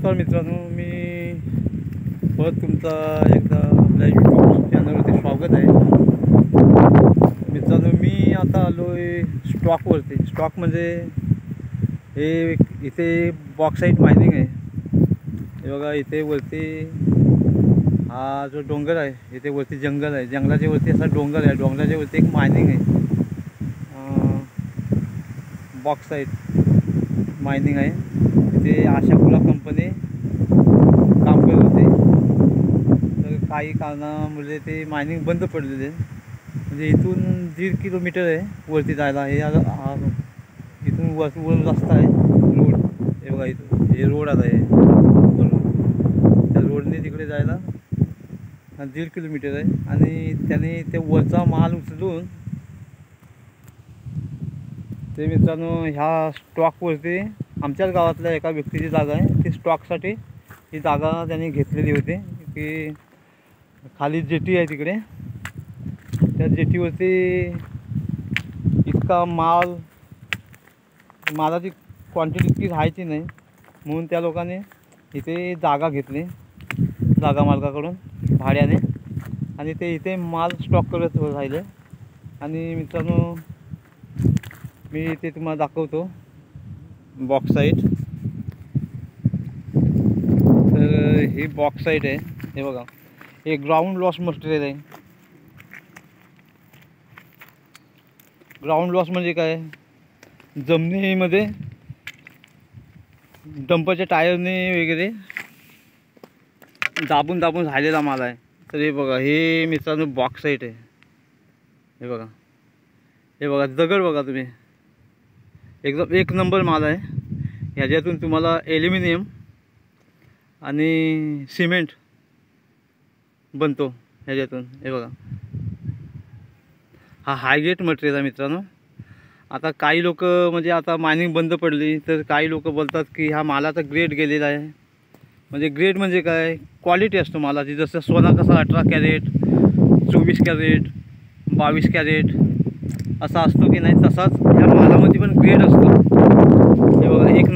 नमस्कार मित्रांनो, मी परत तुमचा एकदा आपल्या यूट्यूब चॅनलवरती स्वागत आहे. मित्रांनो, मी आता आलो आहे स्टॉकवरती. स्टॉक म्हणजे हे इथे बॉक्साईट मायनिंग आहे. हे बघा, इथे वरती हा जो डोंगर आहे, इथे वरती जंगल आहे. जंगलाच्या वरती असा डोंगर आहे. डोंगराच्या वरती एक मायनिंग आहे, बॉक्साईट मायनिंग आहे. तिथे आशापुरा कंपनी काम करत होते, तर काही कारणामुळे ते मायनिंग बंद पडलेले. म्हणजे इथून 1.5 किलोमीटर आहे वरती जायला. हे इथून वर रस्ता आहे, रोड. हे बघा, इथून हे रोड आला आहे, त्या रोडने तिकडे जायला 1.5 किलोमीटर आहे. आणि त्याने ते वरचा माल उचलून ते मित्रांनो ह्या स्टॉकवरती आमच्याच गावातल्या एका व्यक्तीची जागा आहे. ती स्टॉकसाठी ही जागा त्यांनी घेतलेली होती. की खाली जेटी आहे तिकडे, त्या जेटीवरती इतका मालाची क्वांटिटी इतकी राहायची नाही, म्हणून त्या लोकांनी इथे जागा घेतली, जागा मालकाकडून भाड्याने, आणि ते इथे माल स्टॉक करत राहिले. आणि मित्रांनो, मी इथे तुम्हाला दाखवतो बॉक्साईट. तर ही बॉक्साईट आहे. हे बघा, हे ग्राउंड लॉस मटेरियल आहे. ग्राउंड लॉस म्हणजे काय? जमिनीमध्ये डंपरच्या टायरने वगैरे दाबून राहिलेला माल आहे. तर हे बघा, हे मित्रांनो बॉक्साईट आहे. हे बघा दगड बघा तुम्ही, एकदम एक नंबर माल आहे. ह्याच्यातून तुम्हाला ॲल्युमिनियम आणि सिमेंट बनतो ह्याच्यातून. हे बघा, हा हायग्रेड मटेरियल आहे मित्रांनो. आता काही लोक, म्हणजे आता मायनिंग बंद पडली, तर काही लोक बोलतात की हा मालाचा ग्रेड गेलेला आहे. म्हणजे ग्रेड म्हणजे काय? क्वालिटी असतो मालाची. जसं सोना कसा 18 कॅरेट, 24 कॅरेट, 22 कॅरेट असा असतो की नाही, तसाच ह्या मालामध्ये पण ग्रेड असतो. हे बघा, एक